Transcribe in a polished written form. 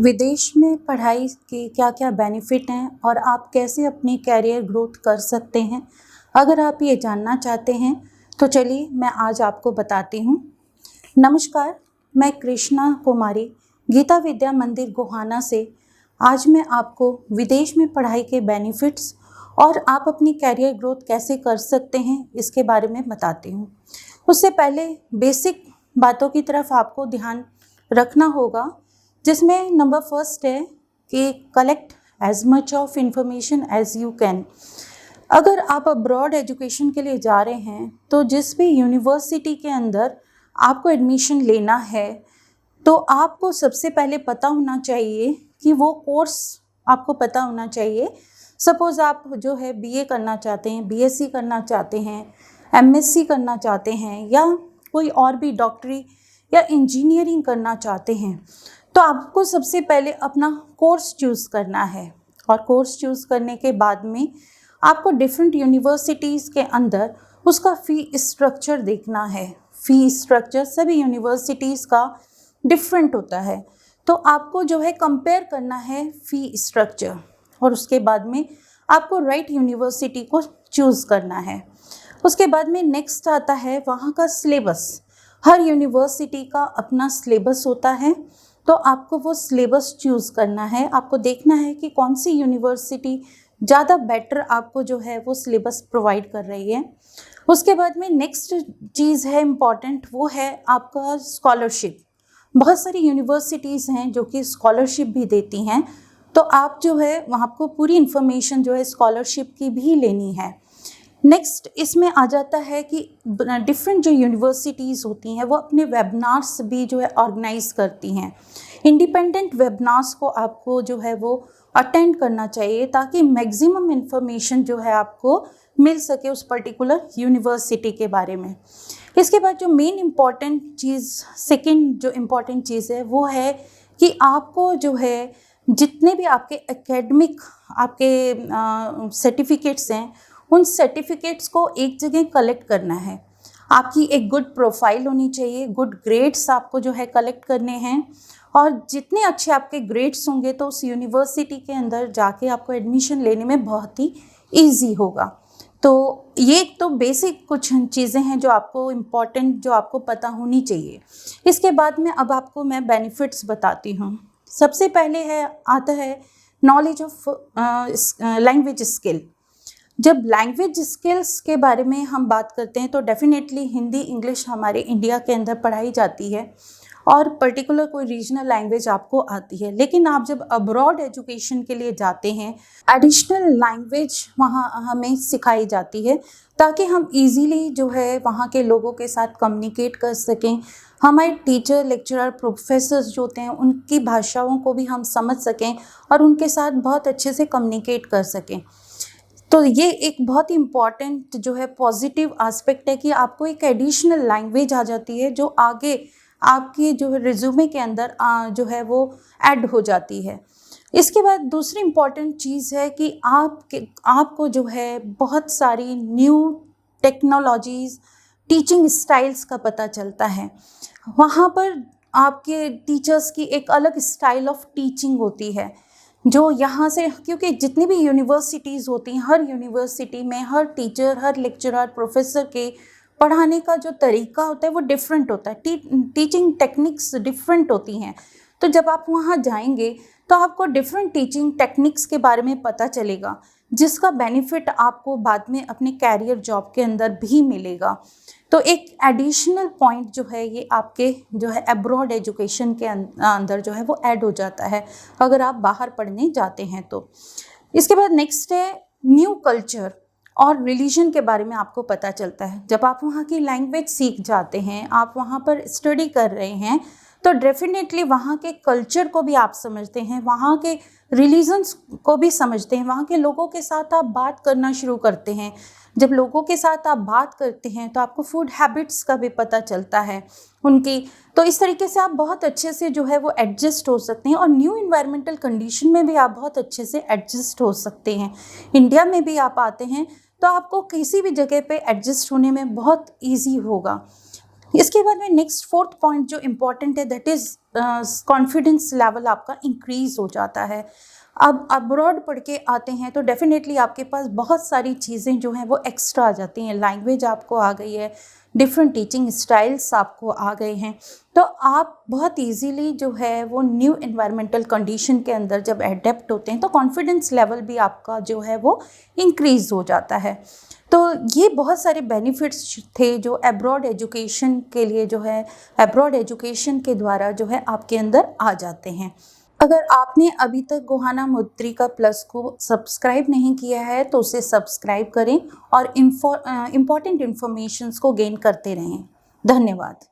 विदेश में पढ़ाई के क्या-क्या बेनिफिट हैं और आप कैसे अपनी करियर ग्रोथ कर सकते हैं? अगर आप ये जानना चाहते हैं, तो चलिए मैं आज आपको बताती हूँ। नमस्कार, मैं कृष्णा कुमारी, गीता विद्या मंदिर गोहाना से आज मैं आपको विदेश में पढ़ाई के बेनिफिट्स और आप अपनी करियर ग्रोथ कैसे कर सकते हैं, इसके बारे में बताती हूँ। उससे पहले बेसिक बातों की तरफ आपको ध्यान रखना होगा, जिसमें नंबर फर्स्ट है कि collect as much of information as you can. अगर आप अब्रॉड एजुकेशन के लिए जा रहे हैं, तो जिस भी यूनिवर्सिटी के अंदर आपको एडमिशन लेना है, तो आपको सबसे पहले पता होना चाहिए कि वो कोर्स आपको पता होना चाहिए। सपोज़ आप जो है बीए करना चाहते हैं, बीएससी करना चाहते हैं, एमएससी करना चाहते हैं या कोई और भी डॉक्टरी या इंजीनियरिंग करना चाहते हैं, तो आपको सबसे पहले अपना कोर्स चूज़ करना है। और कोर्स चूज़ करने के बाद में आपको डिफरेंट यूनिवर्सिटीज़ के अंदर उसका फ़ी स्ट्रक्चर देखना है। फ़ी स्ट्रक्चर सभी यूनिवर्सिटीज़ का डिफरेंट होता है, तो आपको जो है कंपेयर करना है फ़ी स्ट्रक्चर, और उसके बाद में आपको राइट यूनिवर्सिटी को चूज़ करना है। उसके बाद में नेक्स्ट आता है वहाँ का सिलेबस। हर यूनिवर्सिटी का अपना सिलेबस होता है, तो आपको वो सिलेबस चूज़ करना है। आपको देखना है कि कौन सी यूनिवर्सिटी ज़्यादा बेटर आपको जो है वो सिलेबस प्रोवाइड कर रही है। उसके बाद में नेक्स्ट चीज़ है इम्पॉर्टेंट, वो है आपका स्कॉलरशिप। बहुत सारी यूनिवर्सिटीज़ हैं जो कि स्कॉलरशिप भी देती हैं, तो आप जो है वहाँ आपको पूरी इन्फॉर्मेशन जो है स्कॉलरशिप की भी लेनी है। नेक्स्ट इसमें आ जाता है कि डिफरेंट जो यूनिवर्सिटीज़ होती हैं वो अपने वेबिनार्स भी जो है ऑर्गेनाइज़ करती हैं। इंडिपेंडेंट वेबिनार्स को आपको जो है वो अटेंड करना चाहिए, ताकि मैक्सिमम इन्फॉर्मेशन जो है आपको मिल सके उस पर्टिकुलर यूनिवर्सिटी के बारे में। इसके बाद जो मेन इम्पॉर्टेंट चीज़, सेकंड जो इम्पॉर्टेंट चीज़ है वो है कि आपको जो है जितने भी आपके एकेडमिक आपके सर्टिफिकेट्स हैं, उन सर्टिफिकेट्स को एक जगह कलेक्ट करना है। आपकी एक गुड प्रोफाइल होनी चाहिए, गुड ग्रेड्स आपको जो है कलेक्ट करने हैं, और जितने अच्छे आपके ग्रेड्स होंगे तो उस यूनिवर्सिटी के अंदर जाके आपको एडमिशन लेने में बहुत ही ईजी होगा। तो ये तो बेसिक कुछ चीज़ें हैं जो आपको इम्पॉर्टेंट, जो आपको पता होनी चाहिए। इसके बाद में अब आपको मैं बेनिफिट्स बताती हूँ। सबसे पहले आता है नॉलेज ऑफ लैंग्वेज स्किल। जब लैंग्वेज स्किल्स के बारे में हम बात करते हैं, तो डेफिनेटली हिंदी, इंग्लिश हमारे इंडिया के अंदर पढ़ाई जाती है, और पर्टिकुलर कोई रीजनल लैंग्वेज आपको आती है। लेकिन आप जब अब्रॉड एजुकेशन के लिए जाते हैं, एडिशनल लैंग्वेज वहाँ हमें सिखाई जाती है, ताकि हम इजीली जो है वहाँ के लोगों के साथ कम्युनिकेट कर सकें। हमारे टीचर, लेक्चरर, प्रोफेसर्स जो होते हैं, उनकी भाषाओं को भी हम समझ सकें और उनके साथ बहुत अच्छे से कम्युनिकेट कर सकें। तो ये एक बहुत ही इम्पॉर्टेंट जो है पॉजिटिव एस्पेक्ट है कि आपको एक एडिशनल लैंग्वेज आ जाती है, जो आगे आपकी जो है रिज्यूमे के अंदर जो है वो ऐड हो जाती है। इसके बाद दूसरी इम्पॉर्टेंट चीज़ है कि आपको जो है बहुत सारी न्यू टेक्नोलॉजीज़, टीचिंग स्टाइल्स का पता चलता है। वहाँ पर आपके टीचर्स की एक अलग स्टाइल ऑफ टीचिंग होती है, जो यहाँ से, क्योंकि जितनी भी यूनिवर्सिटीज़ होती हैं, हर यूनिवर्सिटी में हर टीचर, हर लेक्चरर, प्रोफेसर के पढ़ाने का जो तरीका होता है वो डिफरेंट होता है। टीचिंग टेक्निक्स डिफरेंट होती हैं। तो जब आप वहाँ जाएंगे तो आपको डिफरेंट टीचिंग टेक्निक्स के बारे में पता चलेगा, जिसका बेनिफिट आपको बाद में अपने कैरियर जॉब के अंदर भी मिलेगा। तो एक एडिशनल पॉइंट जो है ये आपके जो है अब्रॉड एजुकेशन के अंदर जो है वो ऐड हो जाता है, अगर आप बाहर पढ़ने जाते हैं तो। इसके बाद नेक्स्ट है न्यू कल्चर और रिलीजन के बारे में आपको पता चलता है। जब आप वहाँ की लैंग्वेज सीख जाते हैं, आप वहाँ पर स्टडी कर रहे हैं, तो डेफिनेटली वहाँ के कल्चर को भी आप समझते हैं, वहाँ के रिलीजन्स को भी समझते हैं, वहाँ के लोगों के साथ आप बात करना शुरू करते हैं। जब लोगों के साथ आप बात करते हैं तो आपको फूड हैबिट्स का भी पता चलता है उनकी। तो इस तरीके से आप बहुत अच्छे से जो है वो एडजस्ट हो सकते हैं, और न्यू इन्वायरमेंटल कंडीशन में भी आप बहुत अच्छे से एडजस्ट हो सकते हैं। इंडिया में भी आप आते हैं तो आपको किसी भी जगह पे एडजस्ट होने में बहुत ईजी होगा। इसके बाद में नेक्स्ट फोर्थ पॉइंट जो इम्पॉर्टेंट है दैट इज़ कॉन्फिडेंस लेवल आपका इंक्रीज हो जाता है। अब अब्रॉड पढ़ के आते हैं तो डेफिनेटली आपके पास बहुत सारी चीज़ें जो हैं वो एक्स्ट्रा आ जाती हैं। लैंग्वेज आपको आ गई है, डिफरेंट टीचिंग स्टाइल्स आपको आ गए हैं, तो आप बहुत इजीली जो है वो न्यू इन्वायरमेंटल कंडीशन के अंदर जब एडेप्ट होते हैं तो कॉन्फिडेंस लेवल भी आपका जो है वो इंक्रीज हो जाता है। तो ये बहुत सारे बेनिफिट्स थे जो अब्रॉड एजुकेशन के लिए जो है अब्रॉड एजुकेशन के द्वारा जो है आपके अंदर आ जाते हैं। अगर आपने अभी तक गोहाना मुद्रिका प्लस को सब्सक्राइब नहीं किया है तो उसे सब्सक्राइब करें और इम्पॉर्टेंट इन्फॉर्मेशंस को गेन करते रहें। धन्यवाद।